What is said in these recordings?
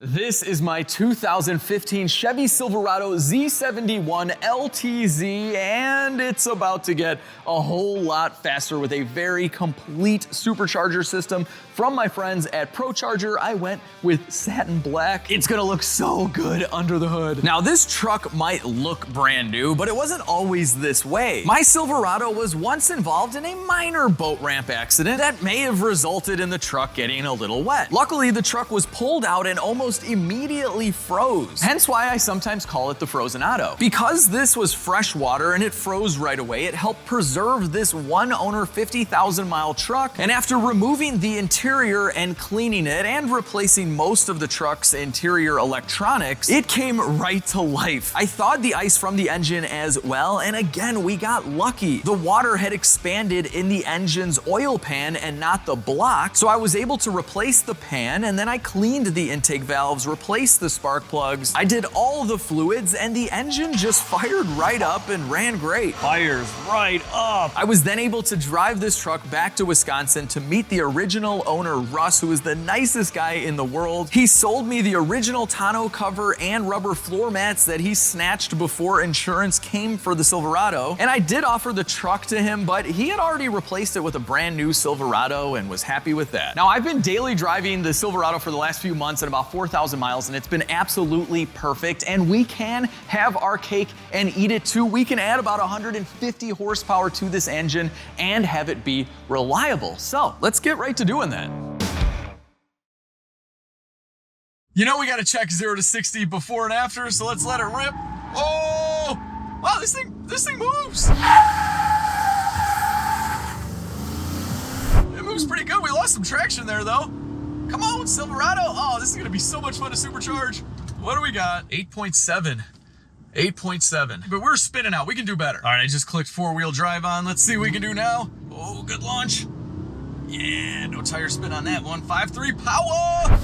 This is my 2015 Chevy Silverado Z71 LTZ, and it's about to get a whole lot faster with a very complete supercharger system. From my friends at ProCharger, I went with satin black. It's gonna look so good under the hood. Now, this truck might look brand new, but it wasn't always this way. My Silverado was once involved in a minor boat ramp accident that may have resulted in the truck getting a little wet. Luckily, the truck was pulled out and almost immediately froze. Hence why I sometimes call it the Frozen Auto. Because this was fresh water and it froze right away, it helped preserve this one owner 50,000 mile truck. And after removing the interior and cleaning it and replacing most of the truck's interior electronics, it came right to life. I thawed the ice from the engine as well, and again, we got lucky. The water had expanded in the engine's oil pan and not the block, so I was able to replace the pan, and then I cleaned the intake valves, replaced the spark plugs. I did all the fluids, and the engine just fired right up and ran great. Fires right up. I was then able to drive this truck back to Wisconsin to meet the original owner, Russ, who is the nicest guy in the world. He sold me the original tonneau cover and rubber floor mats that he snatched before insurance came for the Silverado. And I did offer the truck to him, but he had already replaced it with a brand new Silverado and was happy with that. Now, I've been daily driving the Silverado for the last few months at about 4,000 miles, and it's been absolutely perfect. And we can have our cake and eat it too. We can add about 150 horsepower to this engine and have it be reliable. So let's get right to doing that. You know, we gotta check 0 to 60 before and after, so let's let it rip. Oh! Wow, this thing moves! It moves pretty good. We lost some traction there, though. Come on, Silverado. Oh, this is gonna be so much fun to supercharge. What do we got? 8.7. 8.7. But we're spinning out. We can do better. All right, I just clicked 4-wheel drive on. Let's see what we can do now. Oh, good launch. Yeah, no tire spin on that one. 5.3 power!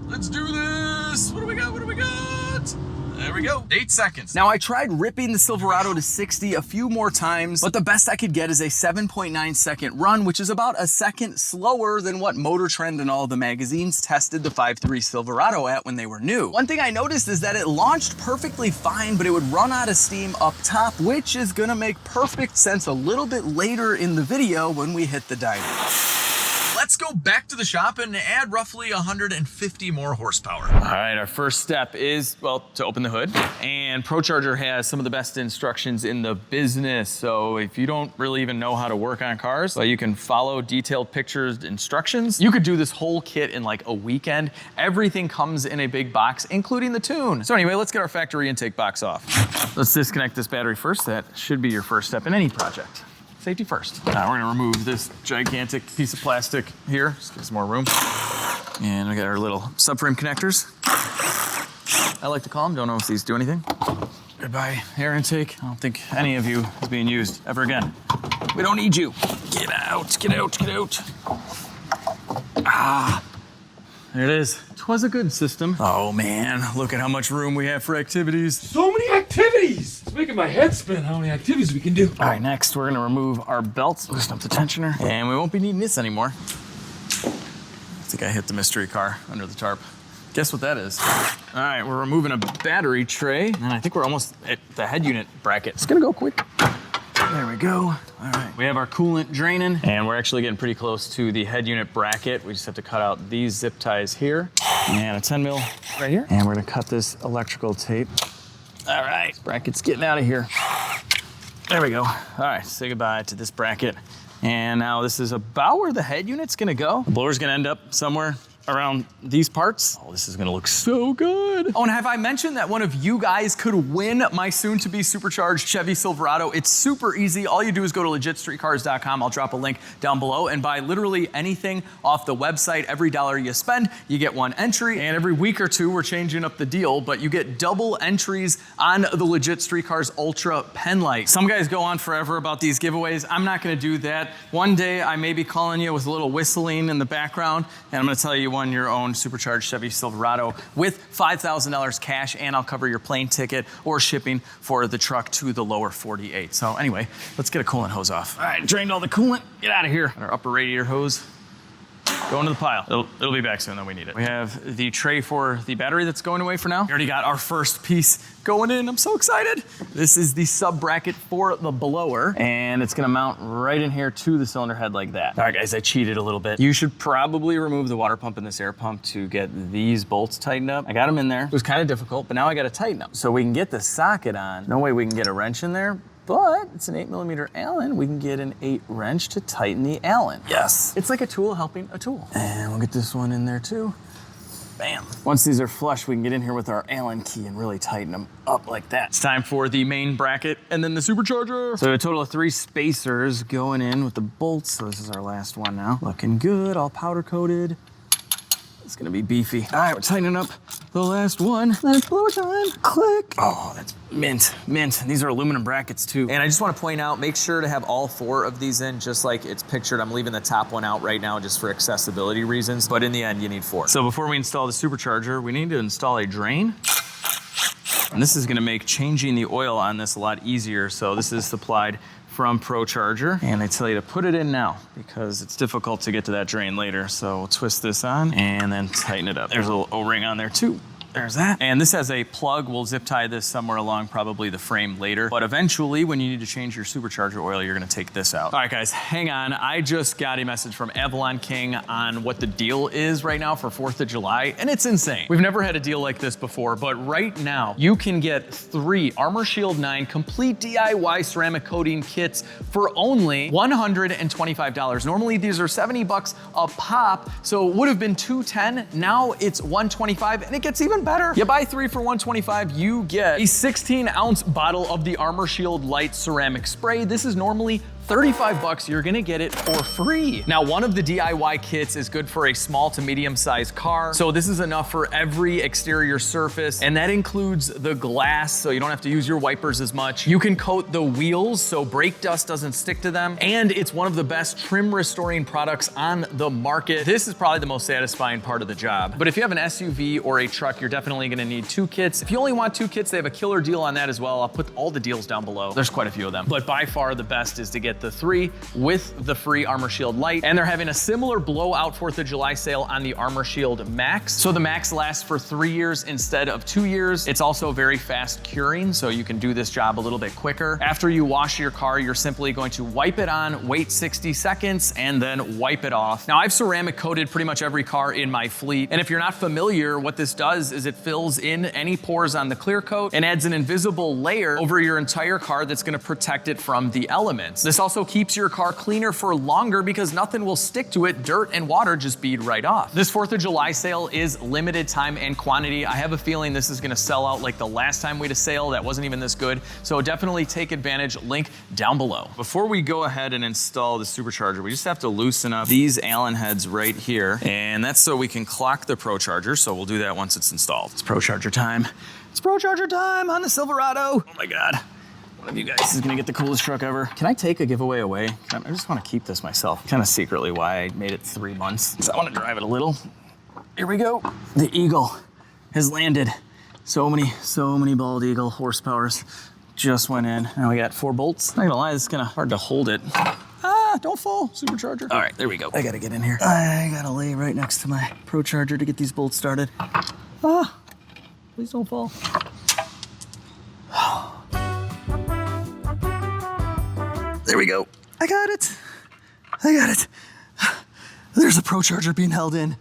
Let's do this. What do we got? What do we got? There we go. 8 seconds. Now, I tried ripping the Silverado to 60 a few more times, but the best I could get is a 7.9 second run, which is about a second slower than what Motor Trend and all the magazines tested the 5.3 Silverado at when they were new. One thing I noticed is that it launched perfectly fine, but it would run out of steam up top, which is gonna make perfect sense a little bit later in the video when we hit the dyno. Let's go back to the shop and add roughly 150 more horsepower. All right, our first step is, well, to open the hood. And ProCharger has some of the best instructions in the business. So if you don't really even know how to work on cars, well, you can follow detailed pictures, instructions. You could do this whole kit in like a weekend. Everything comes in a big box, including the tune. So anyway, let's get our factory intake box off. Let's disconnect this battery first. That should be your first step in any project. Safety first. Now we're gonna remove this gigantic piece of plastic here. Just give us more room. And we got our little subframe connectors. I like to call them, don't know if these do anything. Goodbye, air intake. I don't think any of you is being used ever again. We don't need you. Get out, get out, get out. Ah, there it is. It was a good system. Oh man, look at how much room we have for activities. So many activities! It's making my head spin how many activities we can do. All right, next we're gonna remove our belts, loosen up the tensioner, and we won't be needing this anymore. I think I hit the mystery car under the tarp. Guess what that is? All right, we're removing a battery tray, and I think we're almost at the head unit bracket. It's gonna go quick. There we go. All right, we have our coolant draining, and we're actually getting pretty close to the head unit bracket. We just have to cut out these zip ties here, and a 10 mil right here. And we're gonna cut this electrical tape. All right, this bracket's getting out of here. There we go. All right, say goodbye to this bracket. And now this is about where the head unit's gonna go. The blower's gonna end up somewhere around these parts. Oh, this is gonna look so good. Oh, and have I mentioned that one of you guys could win my soon-to-be supercharged Chevy Silverado? It's super easy. All you do is go to LegitStreetCars.com. I'll drop a link down below and buy literally anything off the website. Every dollar you spend, you get one entry. And every week or two, we're changing up the deal, but you get double entries on the LegitStreetCars Ultra Penlight. Some guys go on forever about these giveaways. I'm not gonna do that. One day, I may be calling you with a little whistling in the background, and I'm gonna tell you one anyone your own supercharged Chevy Silverado with $5,000 cash, and I'll cover your plane ticket or shipping for the truck to the lower 48. So anyway, let's get a coolant hose off. All right, drained all the coolant. Get out of here. Our upper radiator hose. Go into the pile. It'll be back soon, then we need it. We have the tray for the battery that's going away for now. We already got our first piece going in. I'm so excited. This is the sub bracket for the blower, and it's gonna mount right in here to the cylinder head like that. All right, guys, I cheated a little bit. You should probably remove the water pump and this air pump to get these bolts tightened up. I got them in there. It was kind of difficult, but now I gotta tighten them. So we can get the socket on. No way we can get a wrench in there, but it's an 8mm Allen. We can get an 8 wrench to tighten the Allen. Yes. It's like a tool helping a tool. And we'll get this one in there too. Bam. Once these are flush, we can get in here with our Allen key and really tighten them up like that. It's time for the main bracket and then the supercharger. So a total of 3 spacers going in with the bolts. So this is our last one now. Looking good, all powder coated. It's gonna be beefy. All right, we're tightening up the last one. Then it's blower time. Click. Oh, that's mint, mint. These are aluminum brackets too. And I just wanna point out, make sure to have all 4 of these in, just like it's pictured. I'm leaving the top one out right now just for accessibility reasons, but in the end, you need 4. So before we install the supercharger, we need to install a drain. And this is gonna make changing the oil on this a lot easier. So this is supplied from ProCharger, and they tell you to put it in now because it's difficult to get to that drain later. So we'll twist this on and then tighten it up. There's a little O-ring on there too. There's that. And this has a plug. We'll zip tie this somewhere along probably the frame later. But eventually, when you need to change your supercharger oil, you're gonna take this out. All right, guys, hang on. I just got a message from Avalon King on what the deal is right now for 4th of July, and it's insane. We've never had a deal like this before, but right now, you can get 3 Armor Shield 9 complete DIY ceramic coating kits for only $125. Normally, these are $70 a pop, so it would have been $210. Now it's $125, and it gets even better. You buy 3 for $125, you get a 16-ounce bottle of the Armor Shield Light ceramic spray. This is normally $35, you're gonna get it for free. Now, one of the DIY kits is good for a small to medium-sized car. So this is enough for every exterior surface, and that includes the glass, so you don't have to use your wipers as much. You can coat the wheels so brake dust doesn't stick to them, and it's one of the best trim restoring products on the market. This is probably the most satisfying part of the job. But if you have an SUV or a truck, you're definitely gonna need 2 kits. If you only want 2 kits, they have a killer deal on that as well. I'll put all the deals down below. There's quite a few of them. But by far the best is to get the 3 with the free Armor Shield Light. And they're having a similar blowout 4th of July sale on the Armor Shield Max. So the Max lasts for 3 years instead of 2 years. It's also very fast curing, so you can do this job a little bit quicker. After you wash your car, you're simply going to wipe it on, wait 60 seconds, and then wipe it off. Now, I've ceramic coated pretty much every car in my fleet. And if you're not familiar, what this does is it fills in any pores on the clear coat and adds an invisible layer over your entire car that's gonna protect it from the elements. This also keeps your car cleaner for longer because nothing will stick to it. Dirt and water just bead right off. This 4th of July sale is limited time and quantity. I have a feeling this is gonna sell out like the last time we had a sale that wasn't even this good. So definitely take advantage, link down below. Before we go ahead and install the supercharger, we just have to loosen up these Allen heads right here. And that's so we can clock the ProCharger. So we'll do that once it's installed. It's ProCharger time. It's ProCharger time on the Silverado. Oh my God. One of you guys is gonna get the coolest truck ever. Can I take a giveaway away? I just wanna keep this myself. Kind of secretly why I made it 3 months. So I wanna drive it a little. Here we go. The Eagle has landed. So many bald eagle horsepowers just went in. Now we got 4 bolts. Not gonna lie, it's kinda hard to hold it. Ah, don't fall, supercharger. All right, there we go. I gotta get in here. I gotta lay right next to my ProCharger to get these bolts started. Ah, please don't fall. There we go. I got it. There's a ProCharger being held in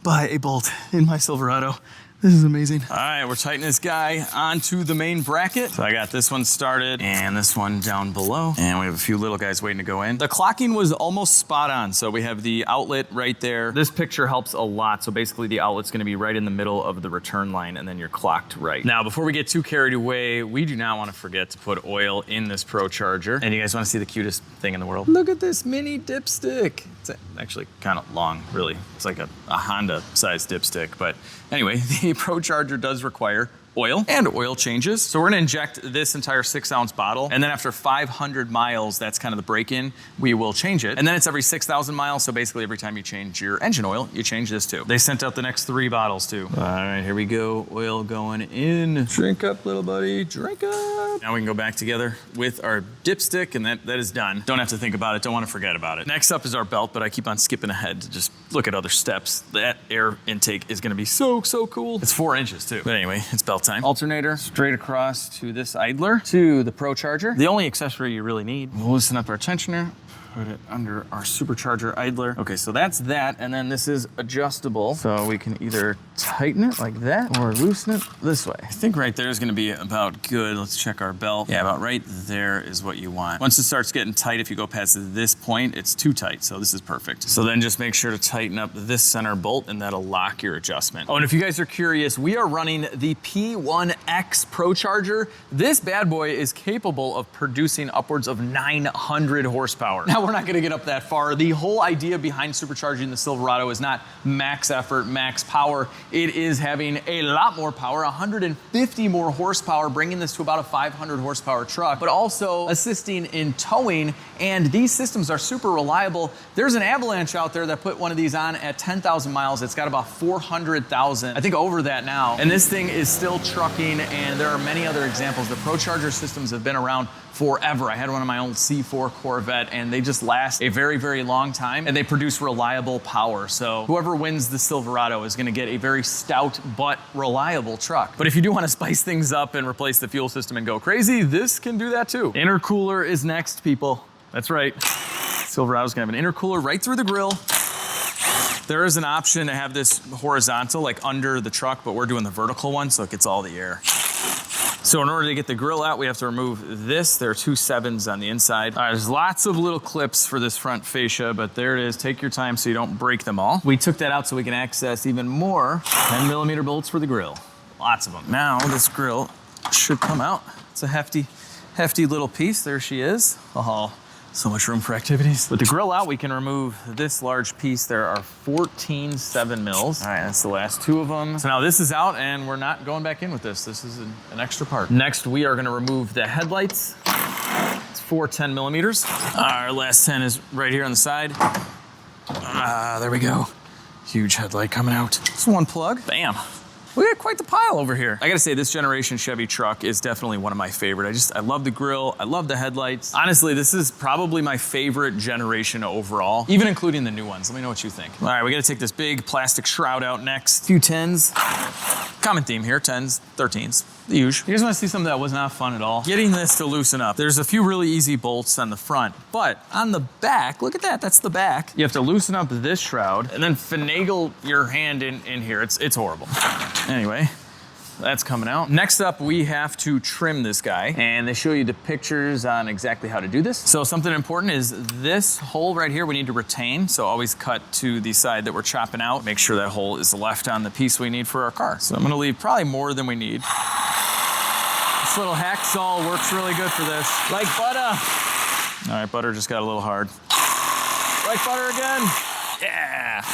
by a bolt in my Silverado. This is amazing. All right, we're tightening this guy onto the main bracket. So I got this one started and this one down below. And we have a few little guys waiting to go in. The clocking was almost spot on. So we have the outlet right there. This picture helps a lot. So basically the outlet's gonna be right in the middle of the return line and then you're clocked right. Now, before we get too carried away, we do not wanna forget to put oil in this ProCharger. And you guys wanna see the cutest thing in the world? Look at this mini dipstick. It's actually kind of long, really. It's like a Honda sized dipstick. But anyway, the ProCharger does require oil and oil changes. So we're gonna inject this entire 6-ounce bottle, and then after 500 miles, that's kind of the break-in, we will change it. And then it's every 6,000 miles, so basically every time you change your engine oil, you change this too. They sent out the next 3 bottles too. All right, here we go. Oil going in. Drink up, little buddy, drink up. Now we can go back together with our dipstick, and that is done. Don't have to think about it, don't wanna forget about it. Next up is our belt, but I keep on skipping ahead to just look at other steps. That air intake is gonna be so cool. It's 4 inches too. But anyway, it's belt time. Alternator straight across to this idler, to the Pro Charger. The only accessory you really need. We'll loosen up our tensioner, put it under our supercharger idler. Okay, so that's that, and then this is adjustable. So we can either tighten it like that or loosen it this way. I think right there is gonna be about good. Let's check our belt. Yeah, about right there is what you want. Once it starts getting tight, if you go past this point, it's too tight, so this is perfect. So then just make sure to tighten up this center bolt, and that'll lock your adjustment. Oh, and if you guys are curious, we are running the P1X Pro Charger. This bad boy is capable of producing upwards of 900 horsepower. Now, we're not gonna get up that far. The whole idea behind supercharging the Silverado is not max effort, max power. It is having a lot more power, 150 more horsepower, bringing this to about a 500 horsepower truck, but also assisting in towing. And these systems are super reliable. There's an Avalanche out there that put one of these on at 10,000 miles. It's got about 400,000, I think over that now. And this thing is still trucking, and there are many other examples. The Pro Charger systems have been around forever. I had one of my old C4 Corvette, and they just last a very long time, and they produce reliable power. So whoever wins the Silverado is gonna get a very stout but reliable truck. But if you do wanna spice things up and replace the fuel system and go crazy, this can do that too. Intercooler is next, people. That's right. Silverado's gonna have an intercooler right through the grill. There is an option to have this horizontal, like under the truck, but we're doing the vertical one, so it gets all the air. So in order to get the grill out, we have to remove this. There are 2 7s on the inside. There's lots of little clips for this front fascia, but there it is. Take your time so you don't break them all. We took that out so we can access even more 10mm bolts for the grill. Lots of them. Now this grill should come out. It's a hefty little piece. There she is. Oh, so much room for activities. With the grill out, we can remove this large piece. There are 14 7mm. All right, that's the last 2 of them. So now this is out, and we're not going back in with this. This is an extra part. Next, we are gonna remove the headlights. It's 4 10mm. Our last 10 is right here on the side. There we go. Huge headlight coming out. It's 1 plug. Bam. We got quite the pile over here. I gotta say, this generation Chevy truck is definitely one of my favorite. I love the grill, I love the headlights. Honestly, this is probably my favorite generation overall, even including the new ones. Let me know what you think. All right, we gotta take this big plastic shroud out next. A few 10s. Common theme here, 10s, 13s. The usual. You guys wanna see something that was not fun at all? Getting this to loosen up. There's a few really easy bolts on the front, but on the back, look at that, that's the back. You have to loosen up this shroud and then finagle your hand in here. It's horrible. Anyway, that's coming out. Next up, we have to trim this guy, and they show you the pictures on exactly how to do this. So something important is this hole right here we need to retain, so always cut to the side that we're chopping out. Make sure that hole is left on the piece we need for our car. So I'm gonna leave probably more than we need. This little hacksaw works really good for this. Like butter. All right, butter just got a little hard. Like butter again. Yeah.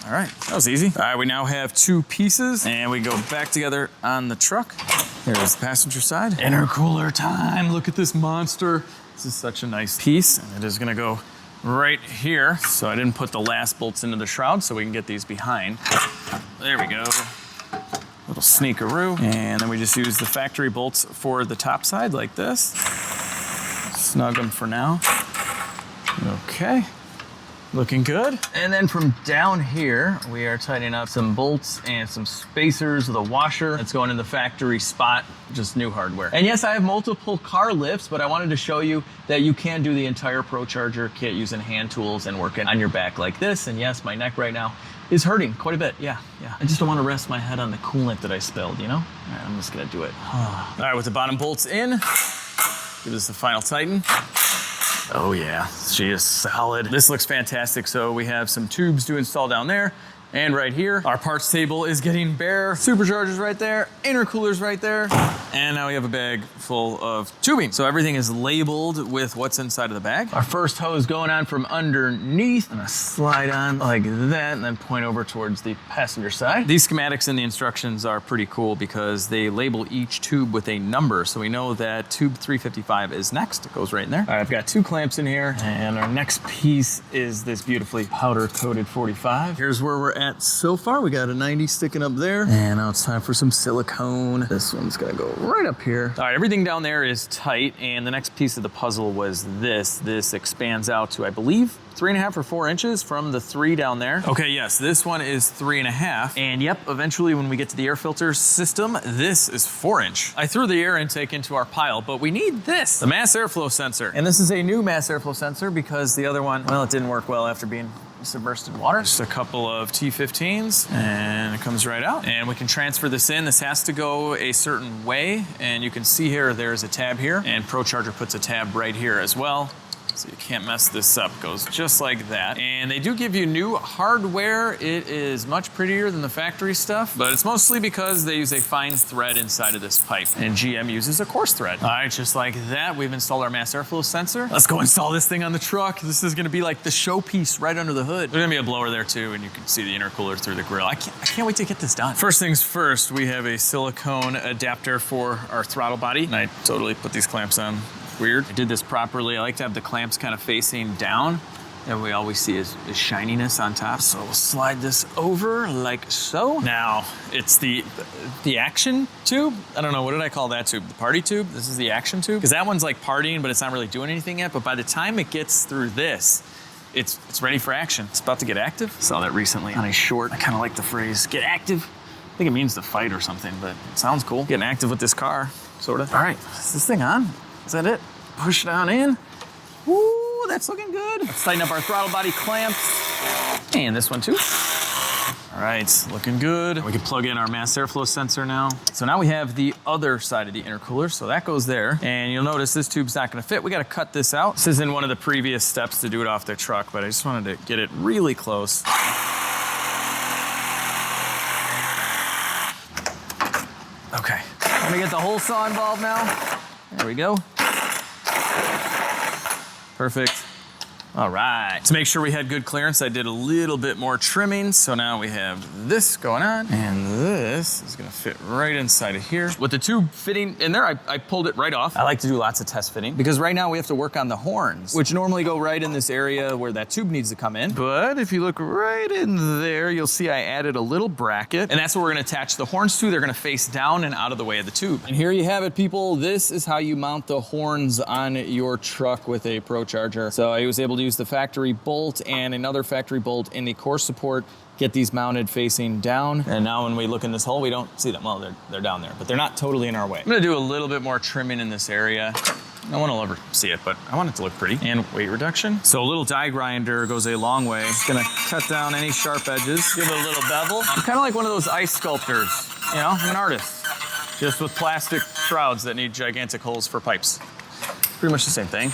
All right, that was easy. All right, we now have 2 pieces, and we go back together on the truck. Here's the passenger side. Intercooler time, look at this monster. This is such a nice piece, and it is gonna go right here. So I didn't put the last bolts into the shroud, so we can get these behind. There we go. Little sneakaroo. And then we just use the factory bolts for the top side like this. Snug them for now. Okay. Looking good. And then from down here, we are tightening up some bolts and some spacers with a washer that's going in the factory spot, just new hardware. And yes, I have multiple car lifts, but I wanted to show you that you can do the entire Pro Charger kit using hand tools and working on your back like this. And yes, my neck right now is hurting quite a bit. Yeah. I just don't want to rest my head on the coolant that I spilled, you know? All right, I'm just gonna do it. All right, with the bottom bolts in, give this a final tighten. Oh yeah, she is solid. This looks fantastic. So we have some tubes to install down there, And right here, our parts table is getting bare. Superchargers right there, intercoolers right there. And now we have a bag full of tubing. So everything is labeled with what's inside of the bag. Our first hose going on from underneath. I'm gonna slide on like that and then point over towards the passenger side. These schematics in the instructions are pretty cool because they label each tube with a number. So we know that tube 355 is next. It goes right in there. All right, I've got 2 clamps in here. And our next piece is this beautifully powder coated 45. Here's where we're at so far. We got a 90 sticking up there. And now it's time for some silicone. This one's gonna go right up here. All right, everything down there is tight. And the next piece of the puzzle was this. This expands out to, I believe, 3.5 or 4 inches from the 3 down there. Okay, yes, this one is 3.5. And yep, eventually when we get to the air filter system, this is 4-inch. I threw the air intake into our pile, but we need this, the mass airflow sensor. And this is a new mass airflow sensor because the other one, well, it didn't work well after being submersed in water. Just a couple of T15s and it comes right out. And we can transfer this in. This has to go a certain way. And you can see here, there's a tab here and ProCharger puts a tab right here as well. So you can't mess this up. Goes just like that. And they do give you new hardware. It is much prettier than the factory stuff, but it's mostly because they use a fine thread inside of this pipe. And GM uses a coarse thread. All right, just like that, we've installed our mass airflow sensor. Let's go install this thing on the truck. This is gonna be like the showpiece right under the hood. There's gonna be a blower there too, and you can see the intercooler through the grill. I can't wait to get this done. First things first, we have a silicone adapter for our throttle body. And I totally put these clamps on. Weird. I did this properly. I like to have the clamps kind of facing down. And we always see is shininess on top. So we'll slide this over like so. Now, it's the action tube. I don't know, what did I call that tube? The party tube? This is the action tube? Because that one's like partying, but it's not really doing anything yet. But by the time it gets through this, it's ready for action. It's about to get active. Saw that recently on a short. I kind of like the phrase, get active. I think it means to fight or something, but it sounds cool. Getting active with this car, sort of. All right, is this thing on? Is that it? Push it on in. Woo, that's looking good. Let's tighten up our throttle body clamps. And this one too. All right, looking good. We can plug in our mass airflow sensor now. So now we have the other side of the intercooler, so that goes there. And you'll notice this tube's not gonna fit. We gotta cut this out. This isn't one of the previous steps to do it off the truck, but I just wanted to get it really close. Okay, let me get the hole saw involved now. There we go. Perfect. All right. To make sure we had good clearance, I did a little bit more trimming. So now we have this going on, and this is gonna fit right inside of here. With the tube fitting in there, I pulled it right off. I like to do lots of test fitting because right now we have to work on the horns, which normally go right in this area where that tube needs to come in. But if you look right in there, you'll see I added a little bracket, and that's what we're gonna attach the horns to. They're gonna face down and out of the way of the tube. And here you have it, people. This is how you mount the horns on your truck with a ProCharger. So I was able to use the factory bolt and another factory bolt in the core support, get these mounted facing down. And now when we look in this hole, we don't see them. Well, they're down there, but they're not totally in our way. I'm gonna do a little bit more trimming in this area. No one will ever see it, but I want it to look pretty. And weight reduction. So a little die grinder goes a long way. It's gonna cut down any sharp edges, give it a little bevel. I'm kind of like one of those ice sculptors, you know, I'm an artist, just with plastic shrouds that need gigantic holes for pipes. Pretty much the same thing.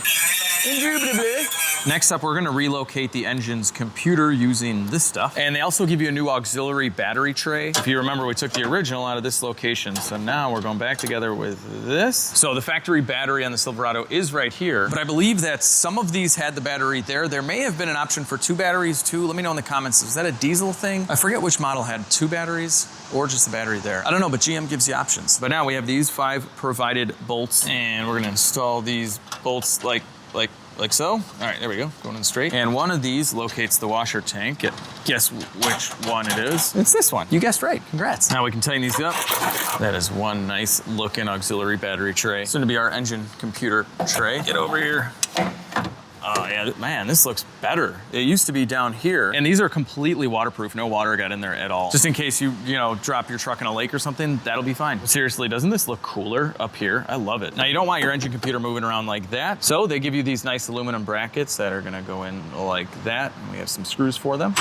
Indubitably. Next up, we're gonna relocate the engine's computer using this stuff. And they also give you a new auxiliary battery tray. If you remember, we took the original out of this location. So now we're going back together with this. So the factory battery on the Silverado is right here, but I believe that some of these had the battery there. There may have been an option for 2 batteries too. Let me know in the comments, is that a diesel thing? I forget which model had 2 batteries or just the battery there. I don't know, but GM gives you options. But now we have these 5 provided bolts, and we're gonna install these bolts like so. All right, there we go, going in straight. And one of these locates the washer tank. Guess which one it is. It's this one. You guessed right, congrats. Now we can tighten these up. That is one nice looking auxiliary battery tray. It's gonna be our engine computer tray. Get over here. Oh yeah, man, this looks better. It used to be down here, and these are completely waterproof. No water got in there at all. Just in case you drop your truck in a lake or something, that'll be fine. But seriously, doesn't this look cooler up here? I love it. Now you don't want your engine computer moving around like that, so they give you these nice aluminum brackets that are gonna go in like that, and we have some screws for them.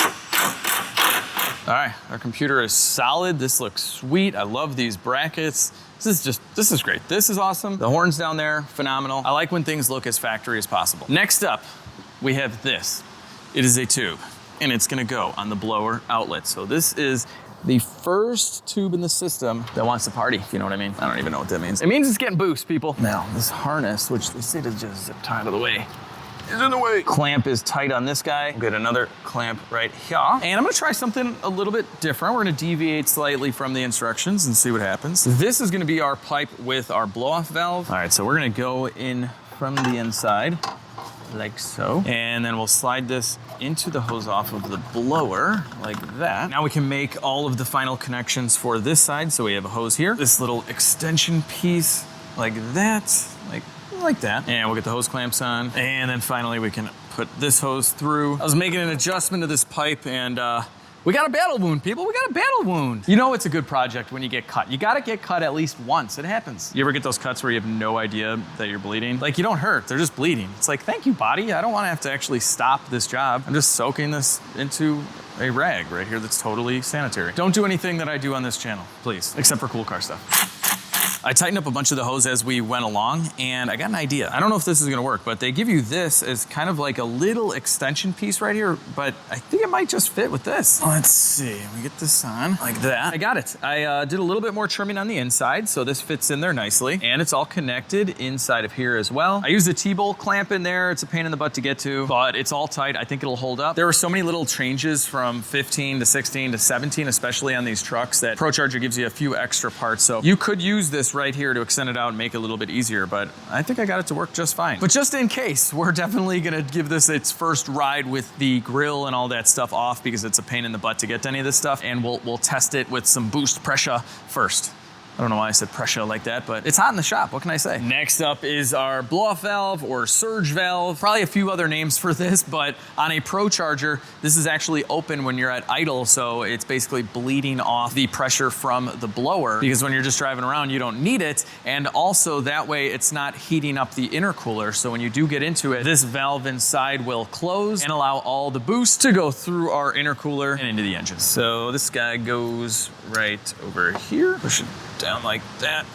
All right, our computer is solid. This looks sweet. I love these brackets. This is great. This is awesome. The horns down there, phenomenal. I like when things look as factory as possible. Next up, we have this. It is a tube. and it's gonna go on the blower outlet. So this is the first tube in the system that wants to party, if you know what I mean. I don't even know what that means. It means it's getting boost, people. Now, this harness, which they say to just zip tie out of the way, is in the way. Clamp is tight on this guy. We'll get another clamp right here. And I'm gonna try something a little bit different. We're gonna deviate slightly from the instructions and see what happens. This is gonna be our pipe with our blow-off valve. All right, so we're gonna go in from the inside, like so. And then we'll slide this into the hose off of the blower, like that. Now we can make all of the final connections for this side. So we have a hose here, this little extension piece, like that, like that. And we'll get the hose clamps on. And then finally we can put this hose through. I was making an adjustment to this pipe and we got a battle wound, people. We got a battle wound. You know it's a good project when you get cut. You gotta get cut at least once. It happens. You ever get those cuts where you have no idea that you're bleeding? Like, you don't hurt, they're just bleeding. It's like, thank you, body. I don't wanna have to actually stop this job. I'm just soaking this into a rag right here that's totally sanitary. Don't do anything that I do on this channel, please, except for cool car stuff. I tightened up a bunch of the hose as we went along, and I got an idea. I don't know if this is gonna work, but they give you this as kind of like a little extension piece right here, but I think it might just fit with this. Let's see, we get this on like that. I got it. I did a little bit more trimming on the inside, so this fits in there nicely, and it's all connected inside of here as well. I used a T-bolt clamp in there. It's a pain in the butt to get to, but it's all tight. I think it'll hold up. There were so many little changes from 15 to 16 to 17, especially on these trucks, that ProCharger gives you a few extra parts, so you could use this right here to extend it out and make it a little bit easier, but I think I got it to work just fine. But just in case, we're definitely gonna give this its first ride with the grill and all that stuff off, because it's a pain in the butt to get to any of this stuff, and we'll test it with some boost pressure first. I don't know why I said pressure like that, but it's hot in the shop, what can I say? Next up is our blow-off valve or surge valve. Probably a few other names for this, but on a ProCharger, this is actually open when you're at idle, so it's basically bleeding off the pressure from the blower, because when you're just driving around, you don't need it, and also that way it's not heating up the intercooler, so when you do get into it, this valve inside will close and allow all the boost to go through our intercooler and into the engine. So this guy goes right over here, push it down like that.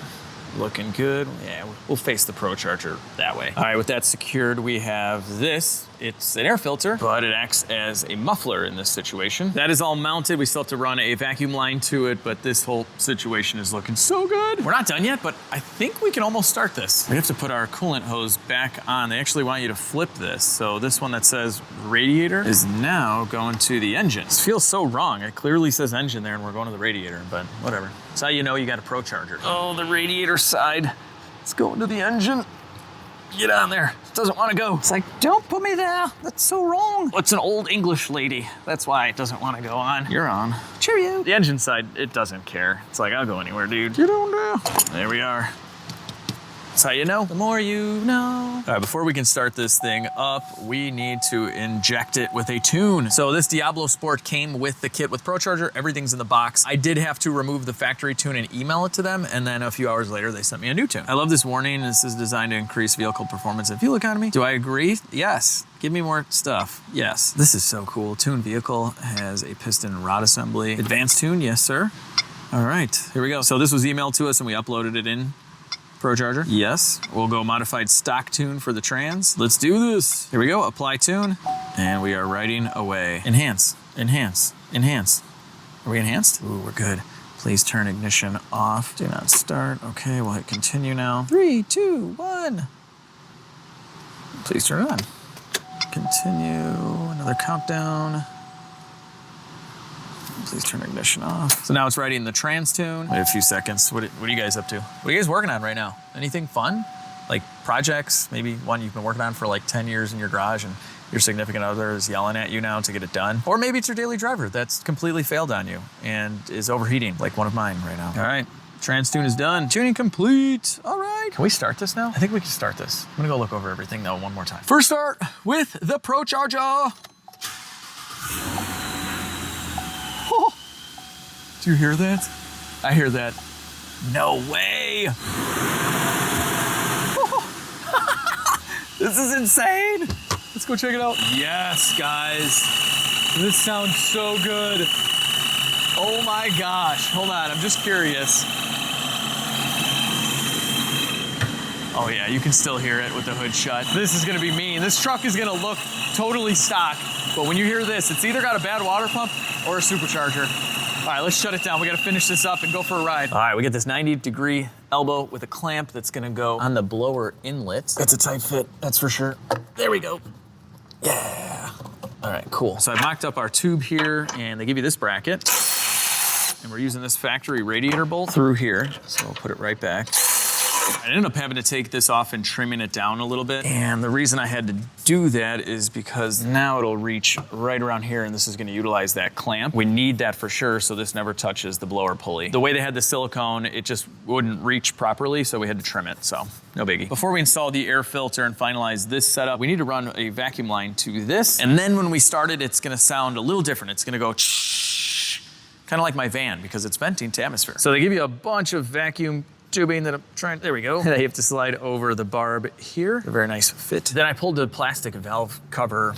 Looking good. Yeah, we'll face the ProCharger that way. All right, with that secured, we have this. It's an air filter, but it acts as a muffler in this situation. That is all mounted. We still have to run a vacuum line to it, but this whole situation is looking so good. We're not done yet, but I think we can almost start this. We have to put our coolant hose back on. They actually want you to flip this. So this one that says radiator is now going to the engine. This feels so wrong. It clearly says engine there and we're going to the radiator, but whatever. That's how you know you got a ProCharger. Oh, the radiator side. Let's go into the engine. Get on there. It doesn't want to go. It's like, don't put me there. That's so wrong. It's an old English lady. That's why it doesn't want to go on. You're on. Cheerio. The engine side, it doesn't care. It's like, I'll go anywhere, dude. Get on there. There we are. That's how you know. The more you know. All right, before we can start this thing up, we need to inject it with a tune. So this DiabloSport came with the kit with ProCharger. Everything's in the box. I did have to remove the factory tune and email it to them, and then a few hours later, they sent me a new tune. I love this warning. This is designed to increase vehicle performance and fuel economy. Do I agree? Yes. Give me more stuff. Yes. This is so cool. Tune vehicle has a piston rod assembly. Advanced tune, yes, sir. All right, here we go. So this was emailed to us and we uploaded it in ProCharger. Yes. We'll go modified stock tune for the trans. Let's do this. Here we go. Apply tune. And we are riding away. Enhance. Enhance. Enhance. Are we enhanced? Ooh, we're good. Please turn ignition off. Do not start. Okay, we'll hit continue now. 3, 2, 1. Please turn it on. Continue. Another countdown. Please turn ignition off. So now it's writing the trans tune. Wait a few seconds. What are you guys up to? What are you guys working on right now? Anything fun? Like projects? Maybe one you've been working on for like 10 years in your garage and your significant other is yelling at you now to get it done. Or maybe it's your daily driver that's completely failed on you and is overheating, like one of mine right now. All right, trans tune is done. Tuning complete. All right. Can we start this now? I think we can start this. I'm gonna go look over everything though one more time. First start with the ProCharger. Oh, do you hear that? I hear that. No way. This is insane. Let's go check it out. Yes, guys. This sounds so good. Oh my gosh. Hold on, I'm just curious. Oh yeah, you can still hear it with the hood shut. This is gonna be mean. This truck is gonna look totally stock But when you hear this, it's either got a bad water pump or a supercharger. All right, let's shut it down. We gotta finish this up and go for a ride. All right, we got this 90-degree elbow with a clamp that's gonna go on the blower inlet. It's a tight fit, that's for sure. There we go. Yeah. All right, cool. So I mocked up our tube here, and they give you this bracket. And we're using this factory radiator bolt through here. So we'll put it right back. I ended up having to take this off and trimming it down a little bit. And the reason I had to do that is because now it'll reach right around here, and this is gonna utilize that clamp. We need that for sure, so this never touches the blower pulley. The way they had the silicone, it just wouldn't reach properly, so we had to trim it, so no biggie. Before we install the air filter and finalize this setup, we need to run a vacuum line to this, and then when we start it, it's gonna sound a little different. It's gonna go kind of like my van because it's venting to atmosphere. So they give you a bunch of vacuum tubing that I'm trying, there we go. And I have to slide over the barb here. A very nice fit. Then I pulled the plastic valve cover.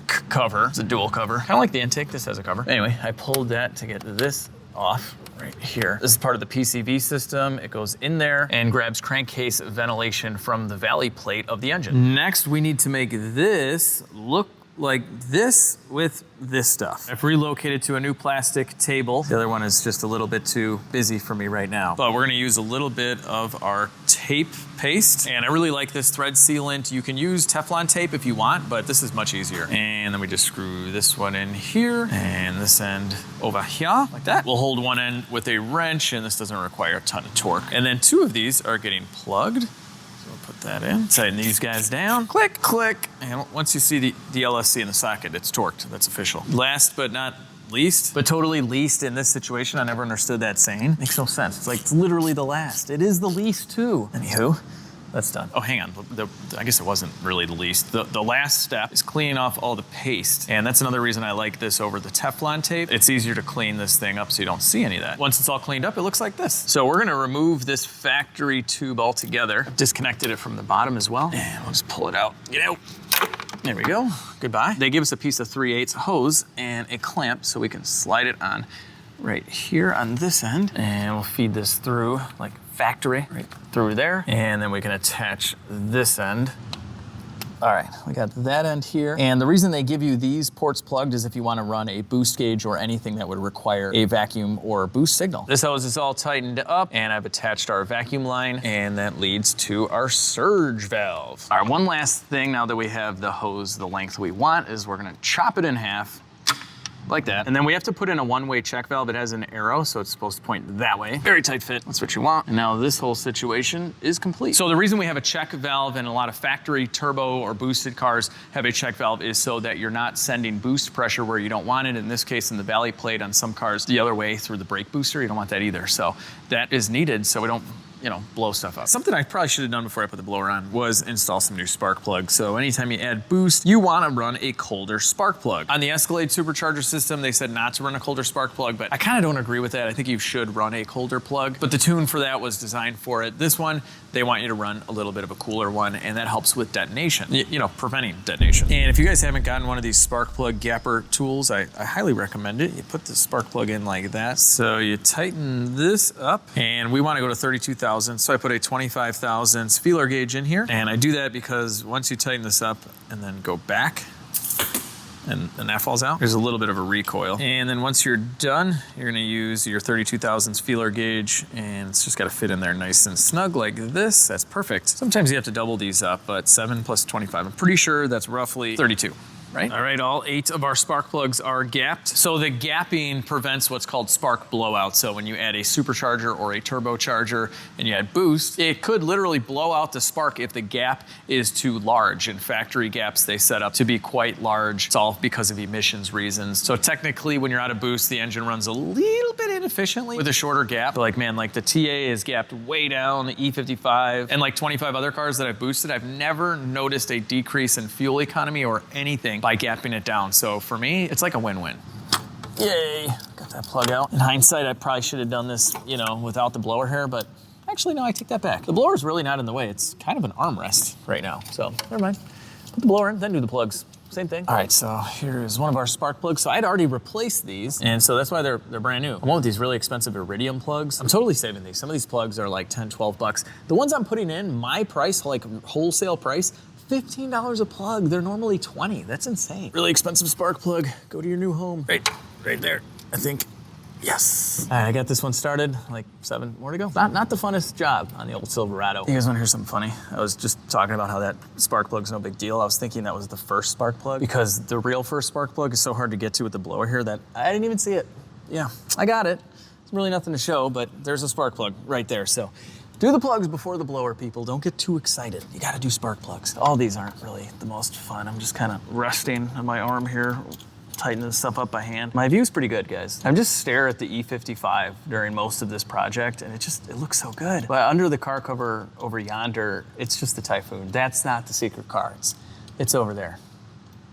It's a dual cover. Kind of like the intake, this has a cover. Anyway, I pulled that to get this off right here. This is part of the PCV system. It goes in there and grabs crankcase ventilation from the valley plate of the engine. Next, we need to make this look like this with this stuff. I've relocated to a new plastic table. The other one is just a little bit too busy for me right now. But we're gonna use a little bit of our tape paste. And I really like this thread sealant. You can use Teflon tape if you want, but this is much easier. And then we just screw this one in here and this end over here, like that. We'll hold one end with a wrench, and this doesn't require a ton of torque. And then two of these are getting plugged. Put that in, tighten these guys down, click, click. And once you see the LSC in the socket, it's torqued, that's official. Last but not least, but totally least in this situation, I never understood that saying. Makes no sense, it's like, it's literally the last. It is the least too. Anywho, that's done. Oh, hang on, I guess it wasn't really the least. The last step is cleaning off all the paste. And that's another reason I like this over the Teflon tape. It's easier to clean this thing up so you don't see any of that. Once it's all cleaned up, it looks like this. So we're gonna remove this factory tube altogether. I've disconnected it from the bottom as well. And we'll just pull it out, get out. There we go, goodbye. They give us a piece of 3/8 hose and a clamp so we can slide it on right here on this end. And we'll feed this through like factory right through there, and then we can attach this end. All right, we got that end here. And the reason they give you these ports plugged is if you want to run a boost gauge or anything that would require a vacuum or boost signal. This hose is all tightened up, and I've attached our vacuum line, and that leads to our surge valve. All right, one last thing now that we have the hose the length we want is we're gonna chop it in half, like that. And then we have to put in a one-way check valve. It has an arrow, so it's supposed to point that way. Very tight fit, that's what you want. And now this whole situation is complete. So the reason we have a check valve and a lot of factory turbo or boosted cars have a check valve is so that you're not sending boost pressure where you don't want it. In this case, in the valley plate on some cars, the other way through the brake booster, you don't want that either. So that is needed so we don't, you know, blow stuff up. Something I probably should have done before I put the blower on was install some new spark plugs. So anytime you add boost, you want to run a colder spark plug. On the Escalade supercharger system, they said not to run a colder spark plug, but I kind of don't agree with that. I think you should run a colder plug, but the tune for that was designed for it. This one, they want you to run a little bit of a cooler one, and that helps with detonation, you know, preventing detonation. And if you guys haven't gotten one of these spark plug gapper tools, I highly recommend it. You put the spark plug in like that. So you tighten this up, and we want to go to 32,000. So I put a 25 thousandths feeler gauge in here, and I do that because once you tighten this up and then go back, and that falls out, there's a little bit of a recoil. And then once you're done, you're gonna use your 32 thousandths feeler gauge, and it's just gotta fit in there nice and snug like this. That's perfect. Sometimes you have to double these up, but 7 plus 25, I'm pretty sure that's roughly 32. Right? All right, all 8 of our spark plugs are gapped. So the gapping prevents what's called spark blowout. So when you add a supercharger or a turbocharger and you add boost, it could literally blow out the spark if the gap is too large. And factory gaps, they set up to be quite large. It's all because of emissions reasons. So technically, when you're out of boost, the engine runs a little bit inefficiently with a shorter gap. But like, man, like the TA is gapped way down, the E55, and like 25 other cars that I've boosted, I've never noticed a decrease in fuel economy or anything by gapping it down. So for me, it's like a win-win. Yay, got that plug out. In hindsight, I probably should have done this, you know, without the blower here, but actually, no, I take that back. The blower's really not in the way. It's kind of an armrest right now, so never mind. Put the blower in, then do the plugs. Same thing. All right, so here's one of our spark plugs. So I'd already replaced these, and so that's why they're brand new. I went with these really expensive iridium plugs. I'm totally saving these. Some of these plugs are like 10, 12 bucks. The ones I'm putting in, my price, like wholesale price, $15 a plug. They're normally $20. That's insane. Really expensive spark plug. Go to your new home. Right there, I think. Yes. All right, I got this one started, like 7 more to go. Not the funnest job on the old Silverado. You guys wanna hear something funny? I was just talking about how that spark plug's no big deal. I was thinking that was the first spark plug because the real first spark plug is so hard to get to with the blower here that I didn't even see it. Yeah, I got it. It's really nothing to show, but there's a spark plug right there. So do the plugs before the blower, people. Don't get too excited. You gotta do spark plugs. All these aren't really the most fun. I'm just kind of resting on my arm here, tightening this stuff up by hand. My view's pretty good, guys. I'm just stare at the E55 during most of this project, and it looks so good. But under the car cover over yonder, it's just the Typhoon. That's not the secret car. It's over there.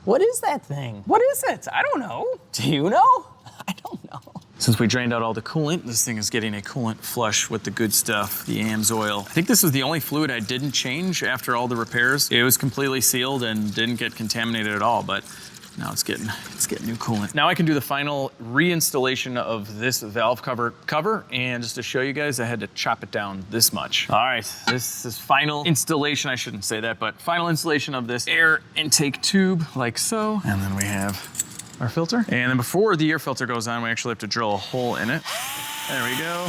What is that thing? What is it? I don't know. Do you know? I don't know. Since we drained out all the coolant, this thing is getting a coolant flush with the good stuff, the AMS oil. I think this was the only fluid I didn't change after all the repairs. It was completely sealed and didn't get contaminated at all, but now it's getting new coolant. Now I can do the final reinstallation of this valve cover, and just to show you guys, I had to chop it down this much. All right, this is final installation. I shouldn't say that, but final installation of this air intake tube like so. And then we have our filter. And then before the air filter goes on, we actually have to drill a hole in it. There we go.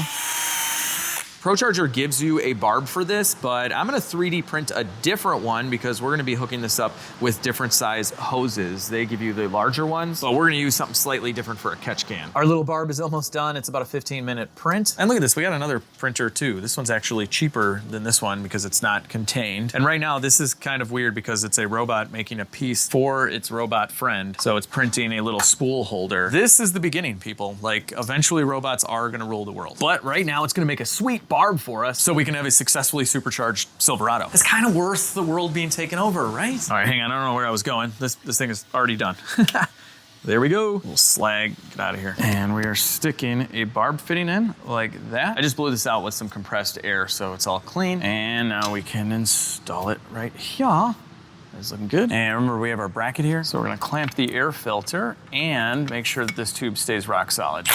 ProCharger gives you a barb for this, but I'm gonna 3D print a different one because we're gonna be hooking this up with different size hoses. They give you the larger ones, but we're gonna use something slightly different for a catch can. Our little barb is almost done. It's about a 15-minute print. And look at this, we got another printer too. This one's actually cheaper than this one because it's not contained. And right now, this is kind of weird because it's a robot making a piece for its robot friend. So it's printing a little spool holder. This is the beginning, people. Like, eventually robots are gonna rule the world. But right now, it's gonna make a sweet barb for us so we can have a successfully supercharged Silverado. It's kind of worth the world being taken over, right? All right, hang on, I don't know where I was going. This thing is already done. There we go. Little slag, get out of here. And we are sticking a barb fitting in like that. I just blew this out with some compressed air so it's all clean. And now we can install it right here. It's looking good. And remember, we have our bracket here. So we're gonna clamp the air filter and make sure that this tube stays rock solid.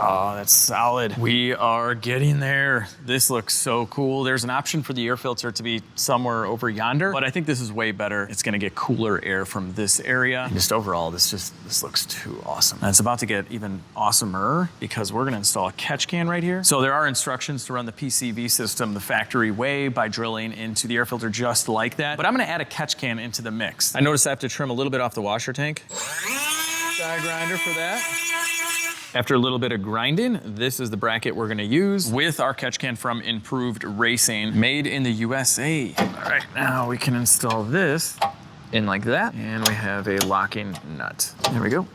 Oh, that's solid. We are getting there. This looks so cool. There's an option for the air filter to be somewhere over yonder, but I think this is way better. It's gonna get cooler air from this area. And just overall, this looks too awesome. And it's about to get even awesomer because we're gonna install a catch can right here. So there are instructions to run the PCV system the factory way by drilling into the air filter just like that. But I'm gonna add a catch can into the mix. I noticed I have to trim a little bit off the washer tank. Die grinder for that. After a little bit of grinding, this is the bracket we're gonna use with our catch can from Improved Racing, made in the USA. All right, now we can install this in like that, and we have a locking nut. There we go.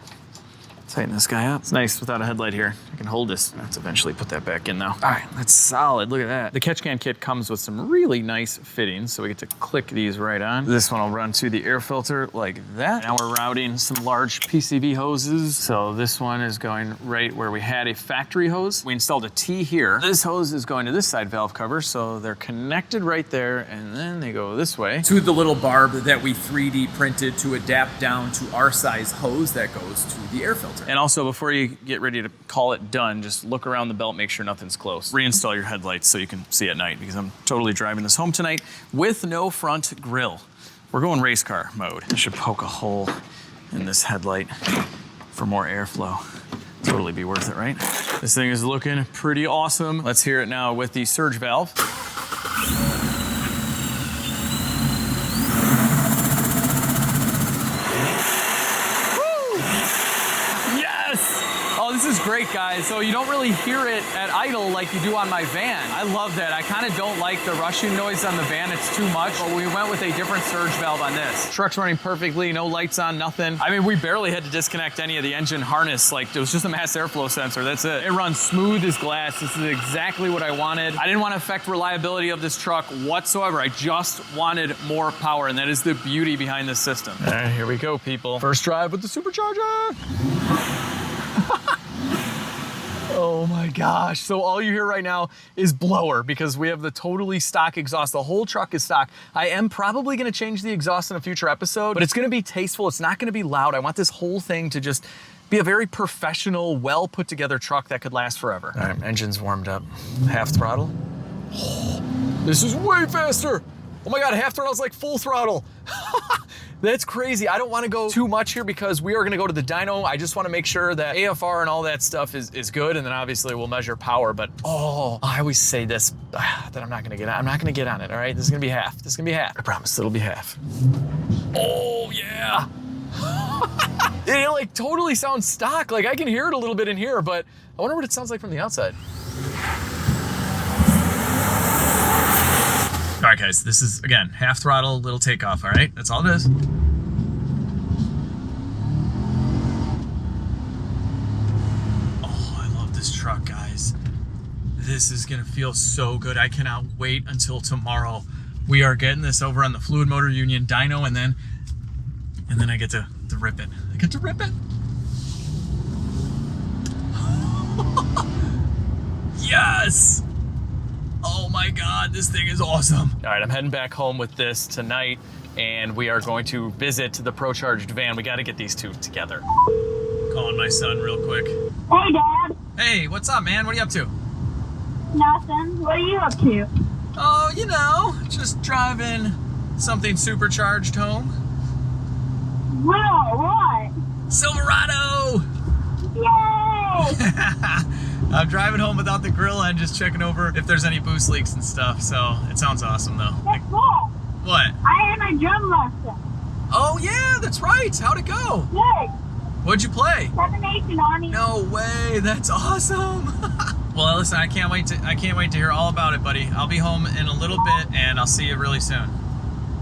Tighten this guy up. It's nice without a headlight here. I can hold this. Let's eventually put that back in though. All right, that's solid, look at that. The catch can kit comes with some really nice fittings, so we get to click these right on. This one will run to the air filter like that. Now we're routing some large PCV hoses. So this one is going right where we had a factory hose. We installed a T here. This hose is going to this side valve cover, so they're connected right there, and then they go this way to the little barb that we 3D printed to adapt down to our size hose that goes to the air filter. And also, before you get ready to call it done, just look around the belt, make sure nothing's close. Reinstall your headlights so you can see at night, because I'm totally driving this home tonight with no front grille. We're going race car mode. I should poke a hole in this headlight for more airflow. Totally be worth it, right? This thing is looking pretty awesome. Let's hear it now with the surge valve. This is great, guys. So you don't really hear it at idle like you do on my van. I love that. I kind of don't like the rushing noise on the van. It's too much, but we went with a different surge valve on this. Truck's running perfectly, no lights on, nothing. I mean, we barely had to disconnect any of the engine harness. Like, it was just a mass airflow sensor, that's it. It runs smooth as glass. This is exactly what I wanted. I didn't want to affect reliability of this truck whatsoever. I just wanted more power, and that is the beauty behind this system. All right, here we go, people. First drive with the Supercharger. Oh my gosh. So all you hear right now is blower because we have the totally stock exhaust. The whole truck is stock. I am probably gonna change the exhaust in a future episode, but it's gonna be tasteful. It's not gonna be loud. I want this whole thing to just be a very professional, well put together truck that could last forever. All right, engine's warmed up. Half throttle. Oh, this is way faster. Oh my God, half throttle is like full throttle. That's crazy. I don't want to go too much here because we are going to go to the dyno. I just want to make sure that AFR and all that stuff is good, and then obviously we'll measure power. But I always say this that I'm not going to get on. I'm not going to get on it. All right, this is going to be half. This is going to be half. I promise it'll be half. Oh yeah. It like totally sounds stock. Like I can hear it a little bit in here, but I wonder what it sounds like from the outside. All right, guys, this is, again, half throttle, little takeoff, all right? That's all it is. Oh, I love this truck, guys. This is gonna feel so good. I cannot wait until tomorrow. We are getting this over on the Fluid Motor Union dyno, and then I get to rip it. I get to rip it. Yes! Oh my God, this thing is awesome. All right, I'm heading back home with this tonight, and we are going to visit the Procharged van. We got to get these two together. Calling my son real quick. Hey, Dad. Hey, what's up, man? What are you up to? Nothing. What are you up to? Oh, you know, just driving something supercharged home. Whoa, what? Silverado! Yay! I'm driving home without the grill and just checking over if there's any boost leaks and stuff, so it sounds awesome though. That's cool. What? I had my drum lesson. Oh yeah, that's right. How'd it go? Good. What'd you play? 7 Nation Army. No way, that's awesome. Well, listen, I can't wait to hear all about it, buddy. I'll be home in a little bit and I'll see you really soon.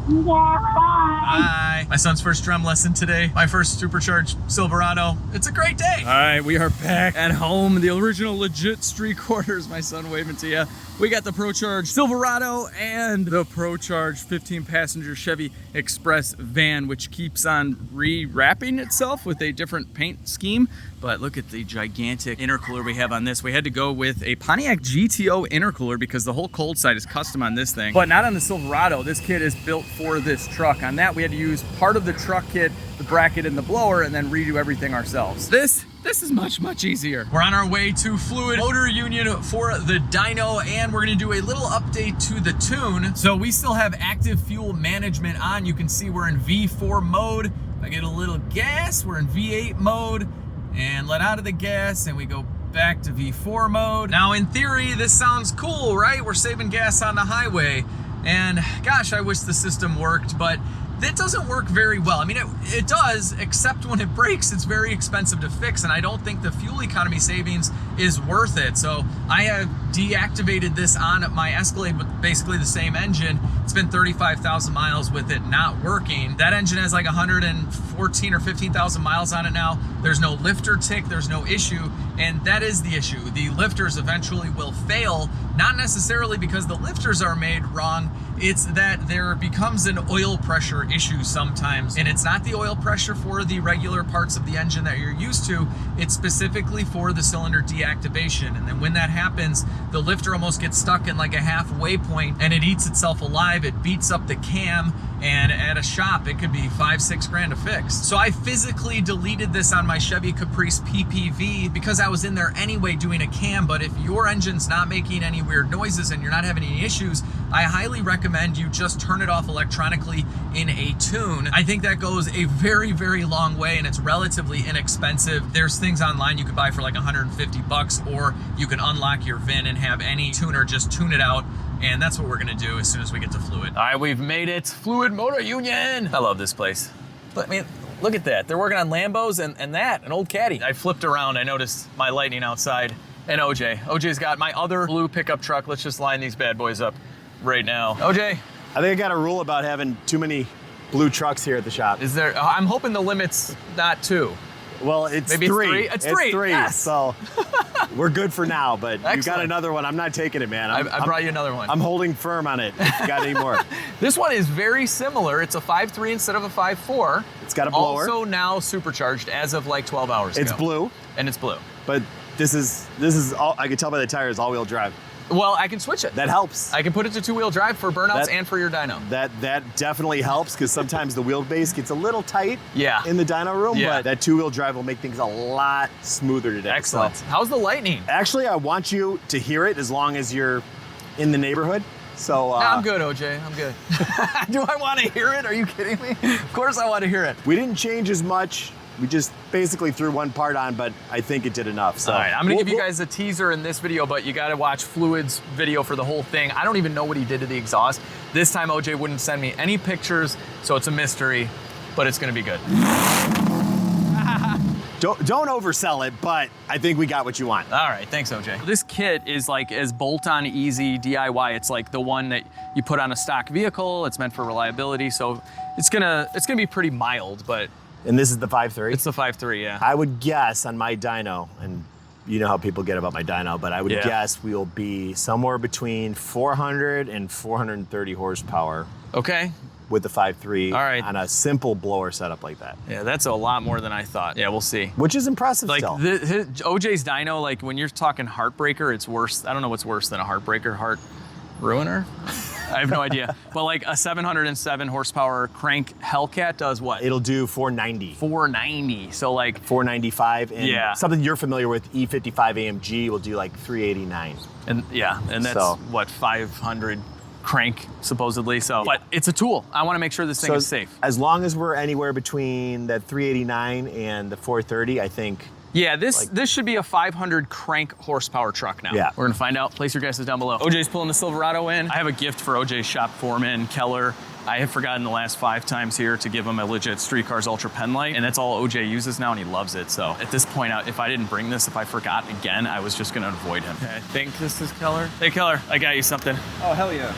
Yeah, bye. Bye. My son's first drum lesson today. My first supercharged Silverado. It's a great day. All right, we are back at home. The original LegitStreetCars. My son waving to you. We got the Procharged Silverado and the Procharged 15-passenger Chevy Express van, which keeps on rewrapping itself with a different paint scheme. But look at the gigantic intercooler we have on this. We had to go with a Pontiac GTO intercooler because the whole cold side is custom on this thing, but not on the Silverado. This kit is built for this truck. On that, we had to use part of the truck kit, the bracket and the blower, and then redo everything ourselves. This is much easier. We're on our way to Fluid Motor Union for the dyno, and we're gonna do a little update to the tune. So we still have active fuel management on. You can see we're in V4 mode. If I get a little gas, we're in V8 mode, and let out of the gas, and we go back to V4 mode. Now, in theory, this sounds cool, right? We're saving gas on the highway, and gosh, I wish the system worked, but it doesn't work very well. I mean, it does, except when it breaks, it's very expensive to fix, and I don't think the fuel economy savings is worth it. So I have deactivated this on my Escalade with basically the same engine. It's been 35,000 miles with it not working. That engine has like 114 or 15,000 miles on it now. There's no lifter tick, there's no issue, and that is the issue. The lifters eventually will fail, not necessarily because the lifters are made wrong, it's that there becomes an oil pressure issue sometimes, and it's not the oil pressure for the regular parts of the engine that you're used to, it's specifically for the cylinder deactivation. And then when that happens, the lifter almost gets stuck in like a halfway point and it eats itself alive. It beats up the cam, and at a shop it could be 5-6 grand to fix. So I physically deleted this on my Chevy Caprice PPV because I was in there anyway doing a cam. But if your engine's not making any weird noises and you're not having any issues, I highly recommend you just turn it off electronically in a tune. I think that goes a very long way, and it's relatively inexpensive. There's things online you could buy for like 150 bucks, or you can unlock your VIN and have any tuner just tune it out. And that's what we're gonna do as soon as we get to Fluid. All right, we've made it. Fluid Motor Union. I love this place. I mean, look at that. They're working on Lambos and an old Caddy. I flipped around, I noticed my Lightning outside, and OJ's got my other blue pickup truck. Let's just line these bad boys up right now. OJ. I think I got a rule about having too many blue trucks here at the shop. Is there, I'm hoping the limit's not 2. Well, it's Maybe three. It's three. Yes. So we're good for now, but Excellent. you got another one. I'm not taking it, man. I brought you another one. I'm holding firm on it. If you got any more? This one is very similar. It's a 5.3 instead of a 5.4. It's got a blower. Also now supercharged as of like 12 hours ago. It's blue. And it's blue. But this is all, I can tell by the tires, all-wheel drive. Well, I can switch it. That helps. I can put it to 2-wheel drive for burnouts and for your dyno. That definitely helps, because sometimes the wheelbase gets a little tight in the dyno room, but that 2-wheel drive will make things a lot smoother today. Excellent. So, how's the Lightning? Actually, I want you to hear it as long as you're in the neighborhood. So No, I'm good, OJ. I'm good. Do I want to hear it? Are you kidding me? Of course I want to hear it. we didn't change as much. We just basically threw one part on, but I think it did enough. So all right, I'm gonna give you guys a teaser in this video, but you gotta watch Fluid's video for the whole thing. I don't even know what he did to the exhaust. This time OJ wouldn't send me any pictures, so it's a mystery, but it's gonna be good. don't oversell it, but I think we got what you want. All right, thanks, OJ. This kit is like as bolt-on easy DIY. It's like the one that you put on a stock vehicle. It's meant for reliability, so it's gonna be pretty mild, but And this is the 5.3? it's the 5.3, yeah. I would guess on my dyno, and you know how people get about my dyno, but I would guess we'll be somewhere between 400 and 430 horsepower Okay. with the 5.3 All right. on a simple blower setup like that. Yeah, that's a lot more than I thought. Yeah, we'll see. Which is impressive Like still. OJ's dyno, like when you're talking heartbreaker, it's worse. I don't know what's worse than a heartbreaker, heart ruiner. I have no idea. But like a 707 horsepower crank Hellcat does what? It'll do 490. 490. So like 495, and Yeah. something you're familiar with, E55 AMG will do like 389. and that's So- what 500 crank supposedly. So, but it's a tool. I want to make sure this thing is safe. As long as we're anywhere between that 389 and the 430, I think. Yeah, this should be a 500 crank horsepower truck now. Yeah. We're gonna find out. Place your guesses down below. OJ's pulling the Silverado in. I have a gift for OJ's shop foreman, Keller. I have forgotten the last 5 times here to give him a LegitStreetCars Ultra Penlight, and that's all OJ uses now, and he loves it. So at this point, if I didn't bring this, if I forgot again, I was just gonna avoid him. Okay, I think this is Keller. Hey, Keller, I got you something. Oh, hell yeah.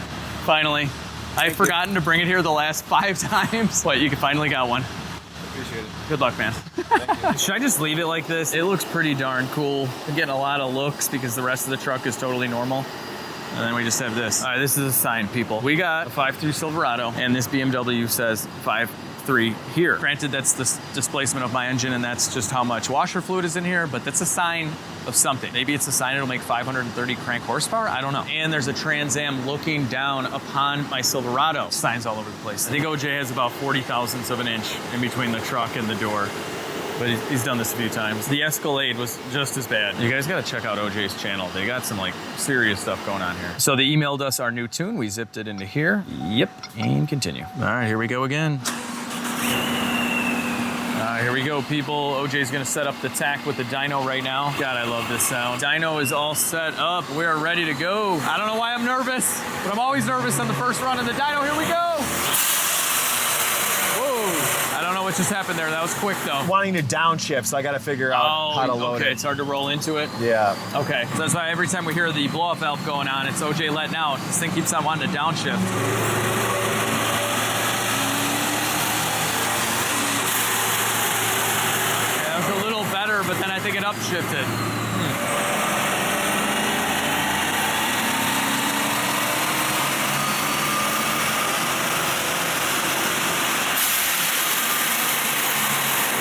Finally. I've forgotten to bring it here the last 5 times, but you finally got one. Appreciate it. Good luck, man. Should I just leave it like this? It looks pretty darn cool. I'm getting a lot of looks because the rest of the truck is totally normal. And then we just have this. All right, this is a sign, people. We got a 5.3 Silverado, and this BMW says 5.3 here. Granted, that's the displacement of my engine, and that's just how much washer fluid is in here, but that's a sign of something. Maybe it's a sign it'll make 530 crank horsepower, I don't know. And there's a Trans Am looking down upon my Silverado. Signs all over the place. I think OJ has about 40 thousandths of an inch in between the truck and the door. But he's done this a few times. The Escalade was just as bad. You guys gotta check out OJ's channel. They got some like serious stuff going on here. So they emailed us our new tune. We zipped it into here. Yep, and continue. All right, here we go again. Here we go, people. OJ's gonna set up the tack with the dyno right now. God, I love this sound. Dyno is all set up. We are ready to go. I don't know why I'm nervous, but I'm always nervous on the first run of the dyno. Here we go. Whoa, I don't know what just happened there. That was quick though. Wanting to downshift, so I got to figure out how to load okay, it. it's hard to roll into it. Yeah. Okay, so that's why every time we hear the blow-off valve going on, it's OJ letting out. This thing keeps on wanting to downshift. But then I think it upshifted.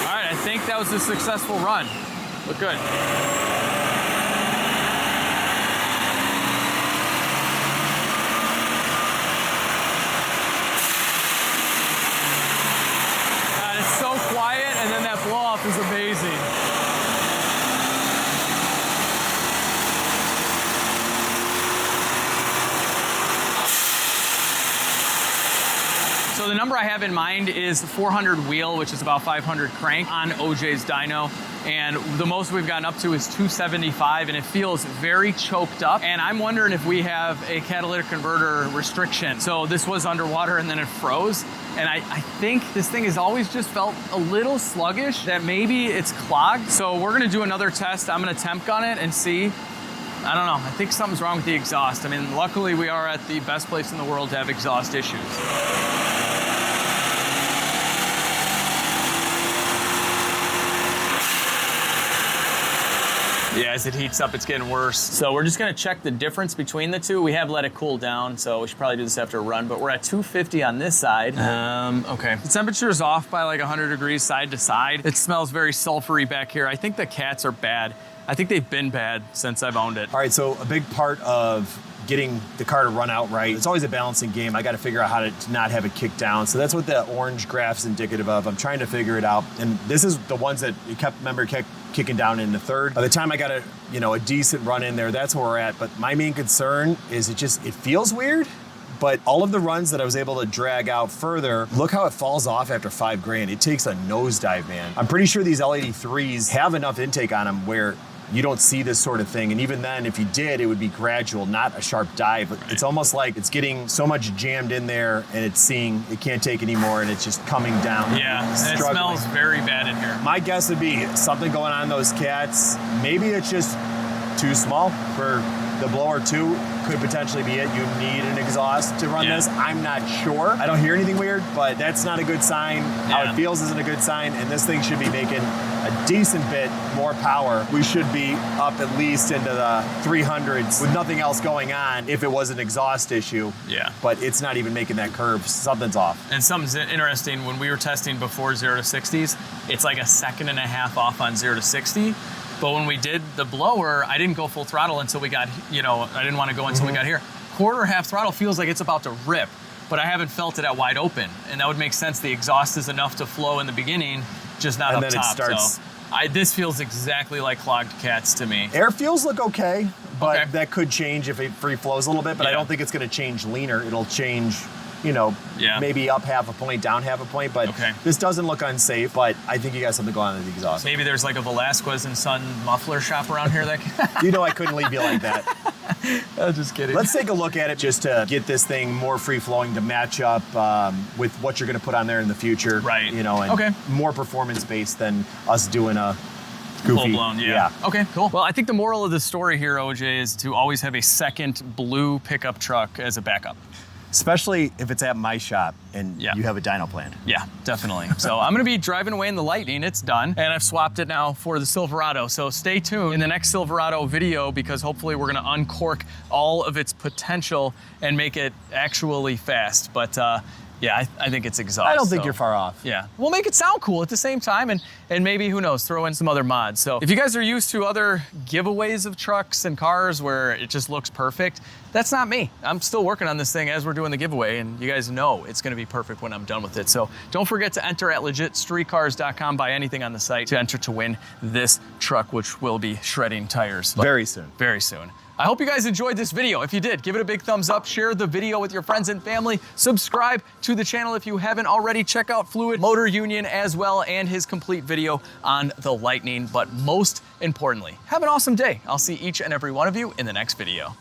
All right, I think that was a successful run. Look good. God, it's so quiet, and then that blow-off is amazing. So the number I have in mind is 400 wheel, which is about 500 crank on OJ's dyno. And the most we've gotten up to is 275, and it feels very choked up. And I'm wondering if we have a catalytic converter restriction. So this was underwater and then it froze. And I think this thing has always just felt a little sluggish, that maybe it's clogged. So we're gonna do another test. I'm gonna temp gun it and see. I don't know, I think something's wrong with the exhaust. I mean, luckily we are at the best place in the world to have exhaust issues. Yeah, as it heats up, it's getting worse. So we're just gonna check the difference between the two. We have let it cool down, so we should probably do this after a run, but we're at 250 on this side. Okay. The temperature is off by like 100 degrees side to side. It smells very sulfury back here. I think the cats are bad. I think they've been bad since I've owned it. All right, so a big part of getting the car to run out right, it's always a balancing game. I got to figure out how to not have it kick down. So that's what the orange graph's indicative of. I'm trying to figure it out. And this is the ones that it kept kicking down in the third. By the time I got a decent run in there, that's where we're at. But my main concern is it feels weird. But all of the runs that I was able to drag out further, look how it falls off after $5,000. It takes a nosedive, man. I'm pretty sure these L83s have enough intake on them where you don't see this sort of thing. And even then, if you did, it would be gradual, not a sharp dive. But it's almost like it's getting so much jammed in there and it's seeing it can't take anymore and it's just coming down. Yeah, and it smells very bad in here. My guess would be something going on in those cats. Maybe it's just too small for the blower 2. Could potentially be it. You need an exhaust to run this. I'm not sure. I don't hear anything weird, but that's not a good sign. How it feels isn't a good sign, and this thing should be making a decent bit more power. We should be up at least into the 300s with nothing else going on if it was an exhaust issue. Yeah. But it's not even making that curve. Something's off. And something's interesting, when we were testing before 0 to 60s, it's like a 1.5 seconds off on 0 to 60. But when we did the blower, I didn't go full throttle until we got, I didn't want to go until we got here. Quarter half throttle feels like it's about to rip, but I haven't felt it at wide open. And that would make sense. The exhaust is enough to flow in the beginning, just not up top. It starts. So this feels exactly like clogged cats to me. Air fuels look okay, but that could change if it free flows a little bit, but I don't think it's going to change leaner. It'll change, maybe up half a point, down half a point, but this doesn't look unsafe, but I think you got something going on with the exhaust. Maybe there's like a Velasquez and Son muffler shop around here that I couldn't leave you like that. I'm just kidding. Let's take a look at it just to get this thing more free-flowing to match up with what you're going to put on there in the future. Right. And more performance-based than us doing a goofy. Full-blown, yeah. Okay, cool. Well, I think the moral of the story here, OJ, is to always have a second blue pickup truck as a backup. Especially if it's at my shop and you have a dyno planned. Yeah, definitely. So I'm gonna be driving away in the Lightning, it's done. And I've swapped it now for the Silverado. So stay tuned in the next Silverado video because hopefully we're gonna uncork all of its potential and make it actually fast. But I think it's exhaust. I don't think you're far off. Yeah, we'll make it sound cool at the same time and maybe, who knows, throw in some other mods. So if you guys are used to other giveaways of trucks and cars where it just looks perfect, that's not me. I'm still working on this thing as we're doing the giveaway, and you guys know it's gonna be perfect when I'm done with it. So don't forget to enter at LegitStreetCars.com, buy anything on the site to enter to win this truck, which will be shredding tires. Very soon. Very soon. I hope you guys enjoyed this video. If you did, give it a big thumbs up, share the video with your friends and family, subscribe to the channel if you haven't already, check out Fluid Motor Union as well and his complete video on the Lightning. But most importantly, have an awesome day. I'll see each and every one of you in the next video.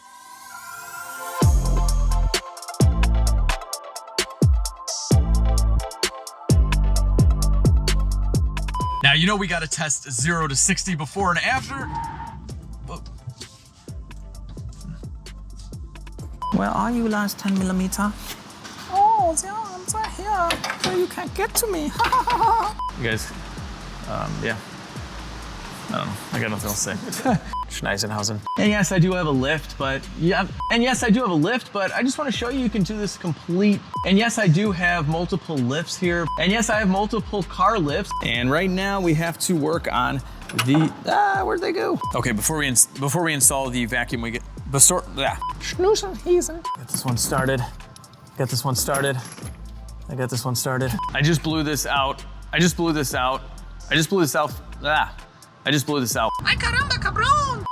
Now, we gotta test 0 to 60 before and after. Where are you, last 10mm? Oh, the arms are here, so you can't get to me. You guys, yeah. I don't know, I got nothing else to say. Schneisenhausen. And yes, I do have a lift, but I just want to show you can do this complete. And yes, I do have multiple lifts here. And yes, I have multiple car lifts. And right now we have to work on the, where'd they go? Okay, before we install the vacuum, we get, Schneisenhausen. Get this one started. I got this one started. I just blew this out. I just blew this out. Ay, caramba, cabrón!